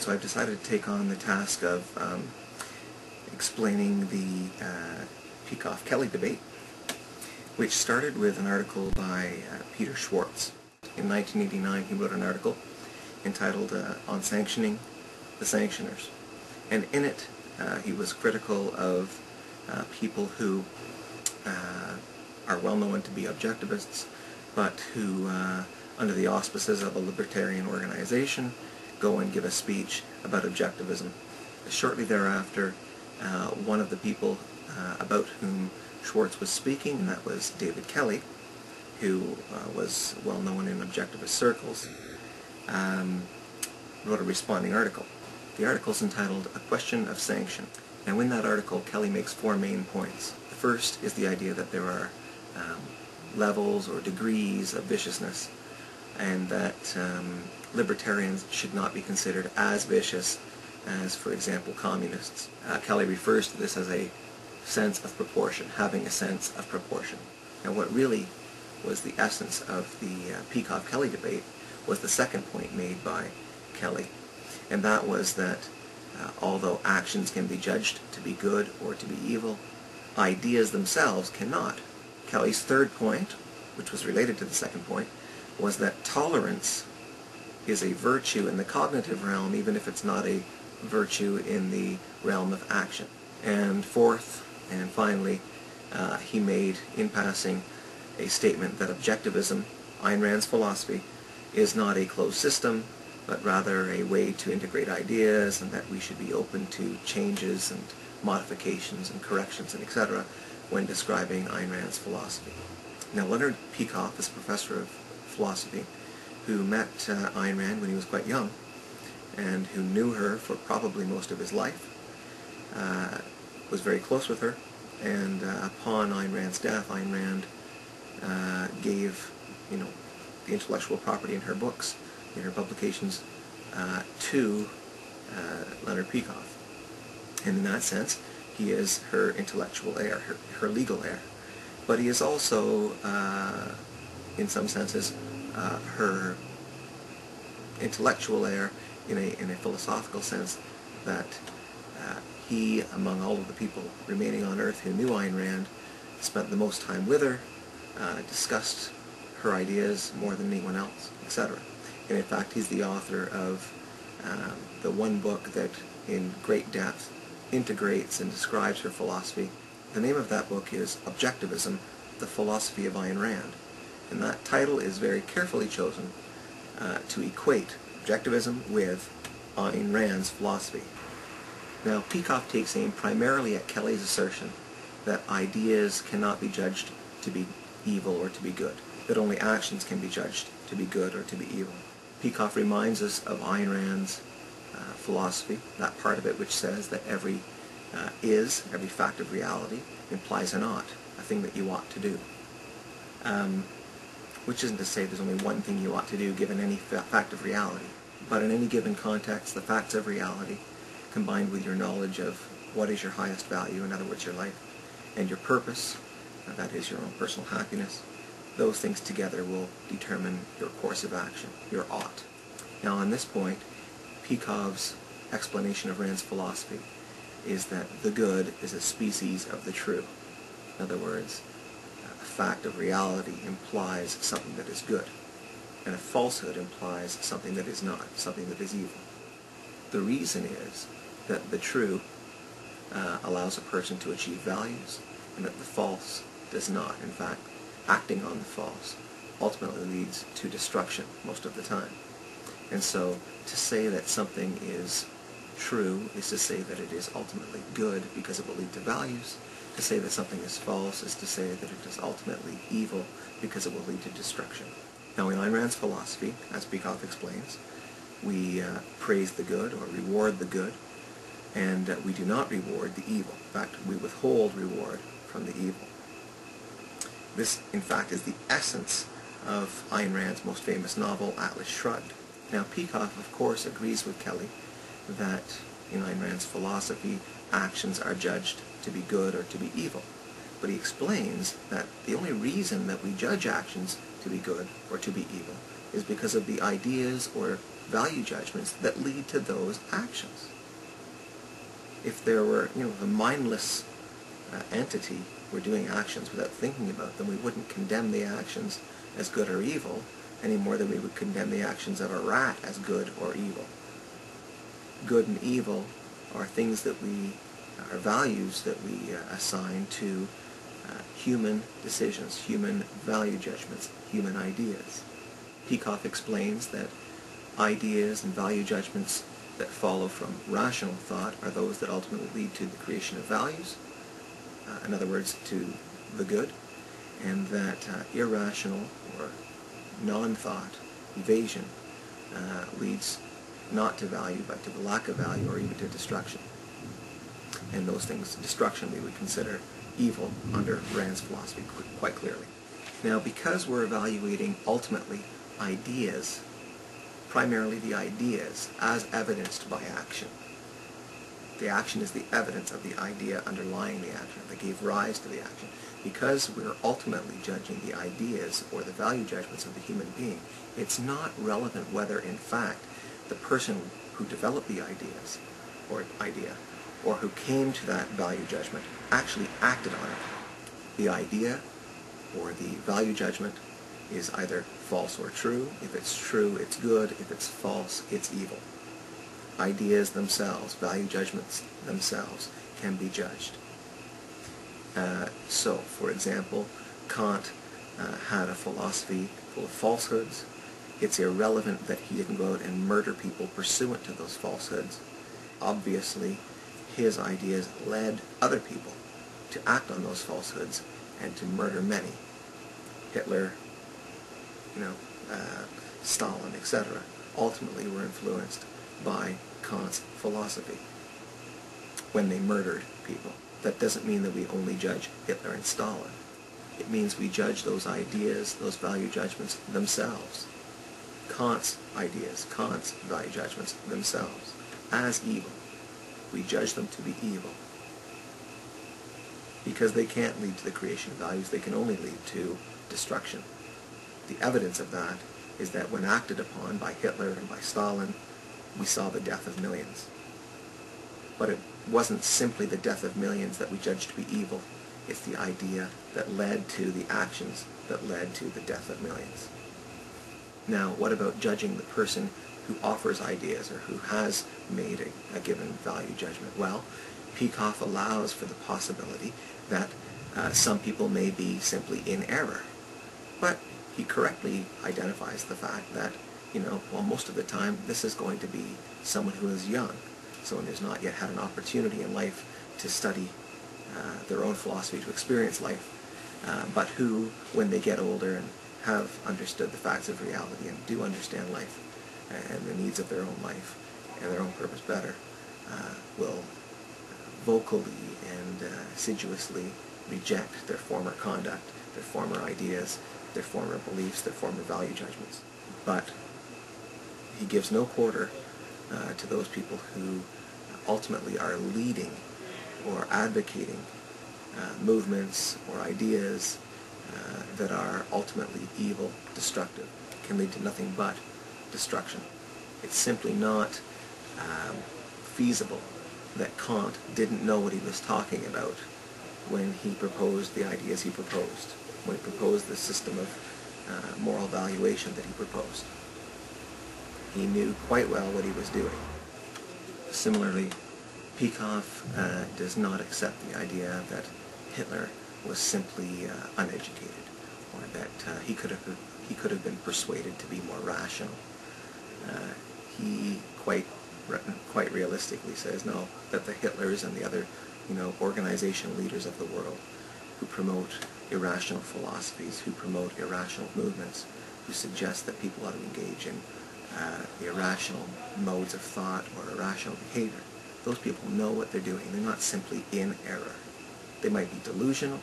debate, so I've decided to take on the task of explaining the Peikoff-Kelley debate, which started with an article by Peter Schwartz. In 1989 he wrote an article entitled On Sanctioning the Sanctioners, and in it he was critical of people who are well known to be objectivists, but who under the auspices of a libertarian organization go and give a speech about objectivism. Shortly thereafter, one of the people about whom Schwartz was speaking, and that was David Kelly, who was well known in objectivist circles, wrote a responding article. The article is entitled A Question of Sanction. Now in that article, Kelly makes four main points. The first is the idea that there are levels or degrees of viciousness, and that libertarians should not be considered as vicious as, for example, communists. Kelly refers to this as a sense of proportion, having a sense of proportion. Now what really was the essence of the Peikoff-Kelley debate was the second point made by Kelly, and that was that although actions can be judged to be good or to be evil, ideas themselves cannot. Kelly's third point, which was related to the second point, was that tolerance is a virtue in the cognitive realm, even if it's not a virtue in the realm of action. And fourth, and finally, he made, in passing, a statement that objectivism, Ayn Rand's philosophy, is not a closed system, but rather a way to integrate ideas, and that we should be open to changes and modifications and corrections and etc. when describing Ayn Rand's philosophy. Now Leonard Peikoff is a professor of philosophy who met Ayn Rand when he was quite young, and who knew her for probably most of his life, was very close with her, and upon Ayn Rand's death, Ayn Rand gave, the intellectual property in her books, in her publications, to Leonard Peikoff. And in that sense, he is her intellectual heir, her legal heir. But he is also, in some senses, her intellectual heir in a philosophical sense, that he, among all of the people remaining on Earth who knew Ayn Rand, spent the most time with her, discussed her ideas more than anyone else, etc. And in fact, he's the author of the one book that in great depth integrates and describes her philosophy. The name of that book is Objectivism, the Philosophy of Ayn Rand. And that title is very carefully chosen to equate objectivism with Ayn Rand's philosophy. Now, Peikoff takes aim primarily at Kelly's assertion that ideas cannot be judged to be evil or to be good, that only actions can be judged to be good or to be evil. Peikoff reminds us of Ayn Rand's philosophy, that part of it which says that every fact of reality implies an ought, a thing that you ought to do. Which isn't to say there's only one thing you ought to do given any fact of reality, but in any given context, the facts of reality, combined with your knowledge of what is your highest value, in other words your life, and your purpose, that is your own personal happiness, those things together will determine your course of action, your ought. Now on this point, Peikoff's explanation of Rand's philosophy is that the good is a species of the true. In other words, a fact of reality implies something that is good, and a falsehood implies something that is not, something that is evil. The reason is that the true allows a person to achieve values, and that the false does not. In fact, acting on the false ultimately leads to destruction most of the time. And so to say that something is true is to say that it is ultimately good because it will lead to values. To say that something is false is to say that it is ultimately evil because it will lead to destruction. Now in Ayn Rand's philosophy, as Peikoff explains, we praise the good or reward the good, and we do not reward the evil. In fact, we withhold reward from the evil. This, in fact, is the essence of Ayn Rand's most famous novel, Atlas Shrugged. Now, Peikoff, of course, agrees with Kelly that in Ayn Rand's philosophy, actions are judged to be good or to be evil. But he explains that the only reason that we judge actions to be good or to be evil is because of the ideas or value judgments that lead to those actions. If there were, a mindless entity were doing actions without thinking about them, we wouldn't condemn the actions as good or evil any more than we would condemn the actions of a rat as good or evil. Good and evil are things that are values that we assign to human decisions, human value judgments, human ideas. Peikoff explains that ideas and value judgments that follow from rational thought are those that ultimately lead to the creation of values, in other words, to the good, and that irrational or non-thought evasion leads not to value, but to the lack of value or even to destruction. And those things, destruction, we would consider evil under Rand's philosophy quite clearly. Now, because we're evaluating ultimately ideas, primarily the ideas, as evidenced by action, the action is the evidence of the idea underlying the action that gave rise to the action. Because we're ultimately judging the ideas or the value judgments of the human being, it's not relevant whether, in fact, the person who developed the ideas or idea or who came to that value judgment actually acted on it. The idea or the value judgment is either false or true. If it's true, it's good. If it's false, it's evil. Ideas themselves, value judgments themselves, can be judged. So, for example, Kant had a philosophy full of falsehoods. It's irrelevant that he didn't go out and murder people pursuant to those falsehoods. Obviously, his ideas led other people to act on those falsehoods and to murder many. Hitler, Stalin, etc., ultimately were influenced by Kant's philosophy when they murdered people. That doesn't mean that we only judge Hitler and Stalin. It means we judge those ideas, those value judgments themselves. Kant's ideas, Kant's value judgments themselves, as evil. We judge them to be evil. Because they can't lead to the creation of values, they can only lead to destruction. The evidence of that is that when acted upon by Hitler and by Stalin, we saw the death of millions. But it wasn't simply the death of millions that we judged to be evil. It's the idea that led to the actions that led to the death of millions. Now, what about judging the person who offers ideas or who has made a given value judgment? Well, Peikoff allows for the possibility that some people may be simply in error. But he correctly identifies the fact that, most of the time this is going to be someone who is young, someone who's not yet had an opportunity in life to study their own philosophy, to experience life, but who, when they get older and have understood the facts of reality and do understand life and the needs of their own life and their own purpose better, will vocally and assiduously reject their former conduct, their former ideas, their former beliefs, their former value judgments. But he gives no quarter to those people who ultimately are leading or advocating movements or ideas that are ultimately evil, destructive, can lead to nothing but destruction. It's simply not feasible that Kant didn't know what he was talking about when he proposed the ideas he proposed, when he proposed the system of moral valuation that he proposed. He knew quite well what he was doing. Similarly, Peikoff does not accept the idea that Hitler was simply uneducated, or that he could have been persuaded to be more rational. He quite realistically says no, that the Hitlers and the other organizational leaders of the world who promote irrational philosophies, who promote irrational movements, who suggest that people ought to engage in irrational modes of thought or irrational behavior, those people know what they're doing. They're not simply in error. They might be delusional,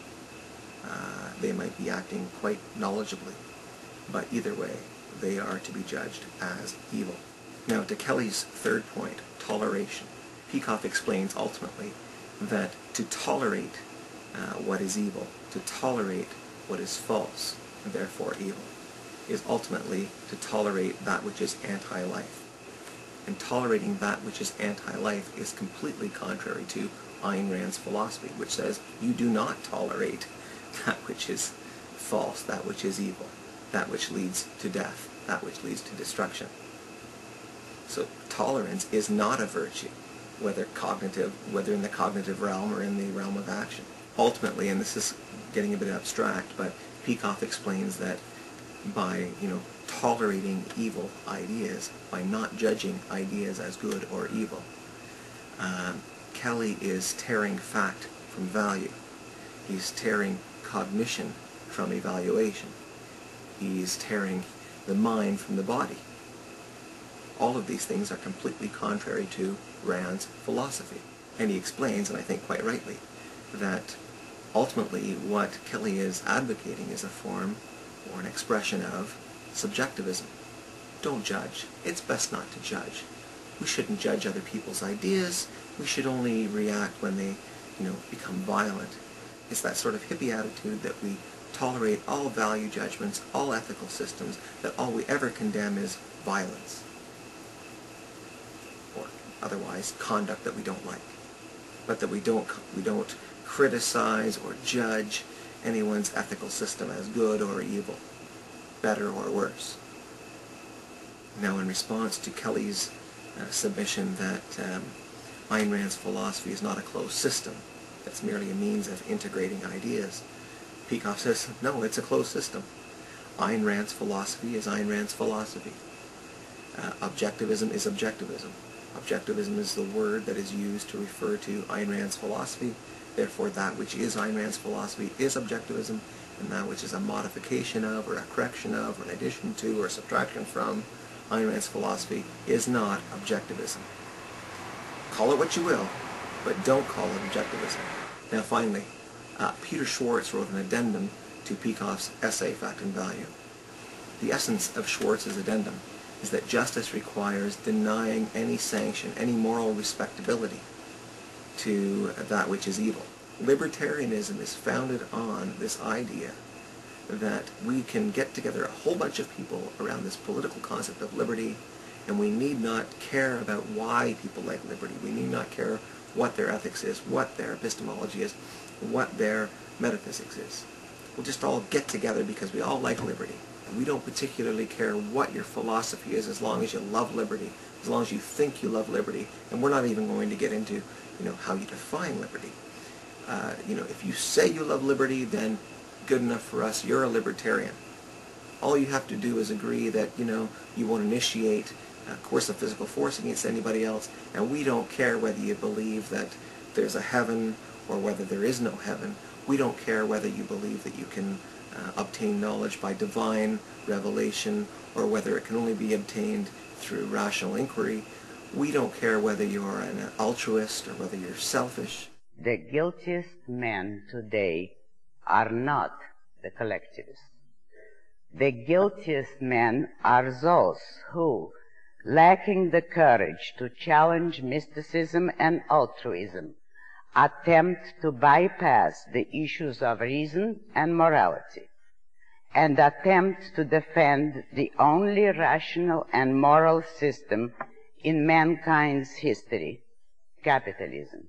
they might be acting quite knowledgeably, but either way, they are to be judged as evil. Now, to Kelley's third point, toleration, Peikoff explains ultimately that to tolerate what is evil, to tolerate what is false, and therefore evil, is ultimately to tolerate that which is anti-life. And tolerating that which is anti-life is completely contrary to Ayn Rand's philosophy, which says you do not tolerate that which is false, that which is evil, that which leads to death, that which leads to destruction. So tolerance is not a virtue, whether in the cognitive realm or in the realm of action. Ultimately, and this is getting a bit abstract, but Peikoff explains that by tolerating evil ideas, by not judging ideas as good or evil, Kelley is tearing fact from value. He's tearing cognition from evaluation. He's tearing the mind from the body. All of these things are completely contrary to Rand's philosophy. And he explains, and I think quite rightly, that ultimately what Kelley is advocating is a form or an expression of subjectivism. Don't judge. It's best not to judge. We shouldn't judge other people's ideas. We should only react when they, become violent. It's that sort of hippie attitude that we tolerate all value judgments, all ethical systems, that all we ever condemn is violence, or otherwise conduct that we don't like, but that we don't criticize or judge anyone's ethical system as good or evil, better or worse. Now, in response to Kelley's submission that Ayn Rand's philosophy is not a closed system, that's merely a means of integrating ideas, Peikoff says, no, it's a closed system. Ayn Rand's philosophy is Ayn Rand's philosophy. Objectivism is objectivism. Objectivism is the word that is used to refer to Ayn Rand's philosophy. Therefore, that which is Ayn Rand's philosophy is objectivism, and that which is a modification of, or a correction of, or an addition to, or a subtraction from Ayn Rand's philosophy is not objectivism. Call it what you will, but don't call it objectivism. Now finally, Peter Schwartz wrote an addendum to Peikoff's essay, Fact and Value. The essence of Schwartz's addendum is that justice requires denying any sanction, any moral respectability to that which is evil. Libertarianism is founded on this idea that we can get together a whole bunch of people around this political concept of liberty, and we need not care about why people like liberty. We need not care what their ethics is, what their epistemology is, what their metaphysics is. We'll just all get together because we all like liberty. And we don't particularly care what your philosophy is as long as you love liberty, as long as you think you love liberty. And we're not even going to get into, how you define liberty. If you say you love liberty, then good enough for us. You're a libertarian. All you have to do is agree that, you won't initiate a course of physical force against anybody else, and we don't care whether you believe that there's a heaven or whether there is no heaven. We don't care whether you believe that you can obtain knowledge by divine revelation or whether it can only be obtained through rational inquiry. We don't care whether you're an altruist or whether you're selfish. The guiltiest men today are not the collectivists. The guiltiest men are those who, lacking the courage to challenge mysticism and altruism, attempt to bypass the issues of reason and morality, and attempt to defend the only rational and moral system in mankind's history, capitalism,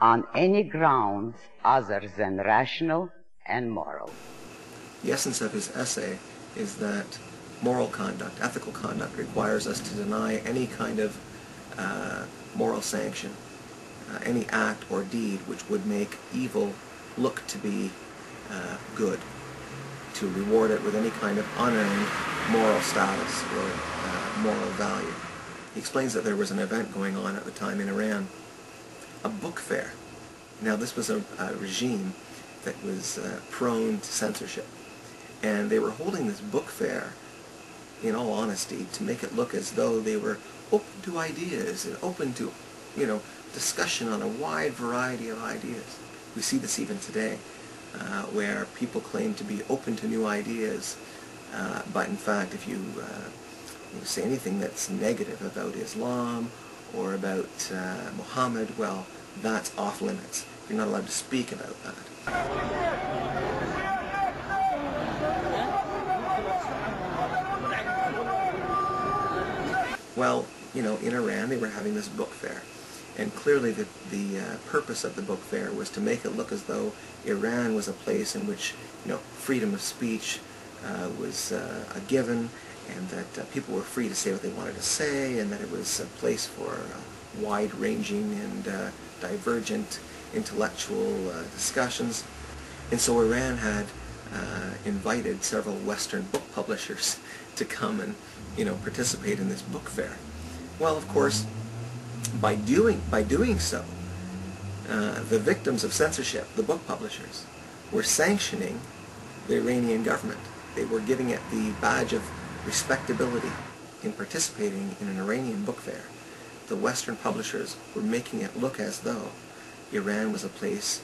on any grounds other than rational and moral. The essence of his essay is that moral conduct, ethical conduct, requires us to deny any kind of moral sanction, any act or deed which would make evil look to be good, to reward it with any kind of unearned moral status or moral value. He explains that there was an event going on at the time in Iran, a book fair. Now this was a regime that was prone to censorship, and they were holding this book fair, in all honesty, to make it look as though they were open to ideas and open to, discussion on a wide variety of ideas. We see this even today, where people claim to be open to new ideas, but in fact, if you say anything that's negative about Islam or about Muhammad, well, that's off limits. You're not allowed to speak about that. Well, in Iran they were having this book fair. And clearly the purpose of the book fair was to make it look as though Iran was a place in which freedom of speech was a given, and that people were free to say what they wanted to say, and that it was a place for wide-ranging and divergent intellectual discussions. And so Iran had invited several Western book publishers to come and participate in this book fair. Well, of course, by doing so, the victims of censorship, the book publishers, were sanctioning the Iranian government. They were giving it the badge of respectability in participating in an Iranian book fair. The Western publishers were making it look as though Iran was a place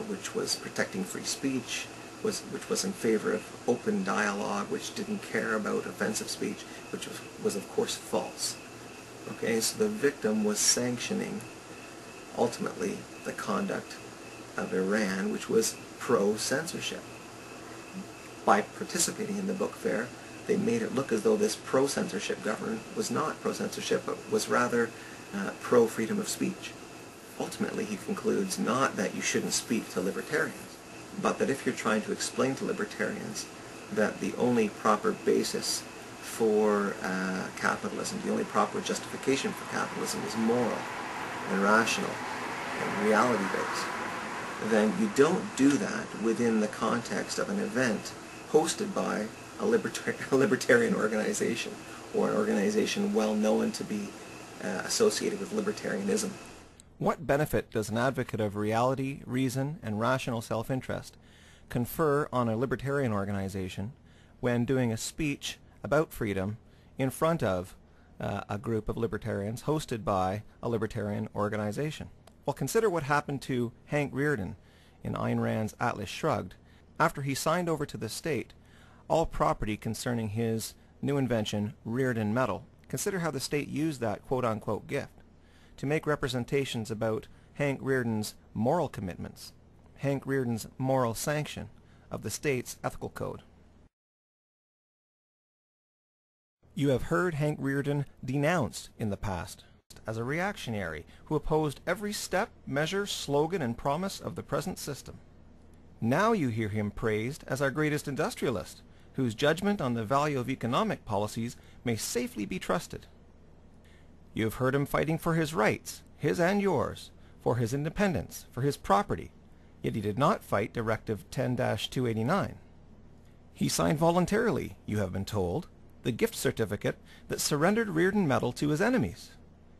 which was protecting free speech, which was in favor of open dialogue, which didn't care about offensive speech, which was of course false. Okay, so the victim was sanctioning, ultimately, the conduct of Iran, which was pro-censorship. By participating in the book fair, they made it look as though this pro-censorship government was not pro-censorship, but was rather pro-freedom of speech. Ultimately, he concludes not that you shouldn't speak to libertarians, but that if you're trying to explain to libertarians that the only proper basis for capitalism, the only proper justification for capitalism is moral and rational and reality-based, then you don't do that within the context of an event hosted by a libertarian organization, or an organization well known to be associated with libertarianism. What benefit does an advocate of reality, reason, and rational self-interest confer on a libertarian organization when doing a speech about freedom in front of a group of libertarians hosted by a libertarian organization? Well, consider what happened to Hank Rearden in Ayn Rand's Atlas Shrugged after he signed over to the state all property concerning his new invention, Rearden Metal. Consider how the state used that quote-unquote gift to make representations about Hank Rearden's moral commitments, Hank Rearden's moral sanction of the state's ethical code. You have heard Hank Rearden denounced in the past as a reactionary who opposed every step, measure, slogan, and promise of the present system. Now you hear him praised as our greatest industrialist, whose judgment on the value of economic policies may safely be trusted. You have heard him fighting for his rights, his and yours, for his independence, for his property, yet he did not fight Directive 10-289. He signed voluntarily, you have been told, the gift certificate that surrendered Rearden Metal to his enemies.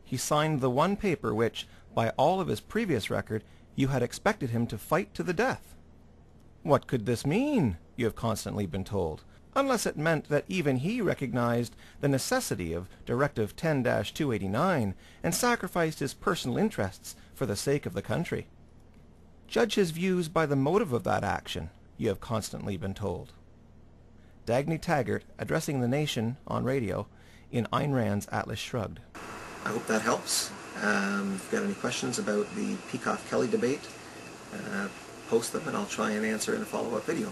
He signed the one paper which, by all of his previous record, you had expected him to fight to the death. What could this mean, you have constantly been told, unless it meant that even he recognized the necessity of Directive 10-289 and sacrificed his personal interests for the sake of the country. Judge his views by the motive of that action, you have constantly been told. Dagny Taggart addressing the nation on radio in Ayn Rand's Atlas Shrugged. I hope that helps. If you've got any questions about the Peikoff-Kelley debate, post them and I'll try and answer in a follow-up video.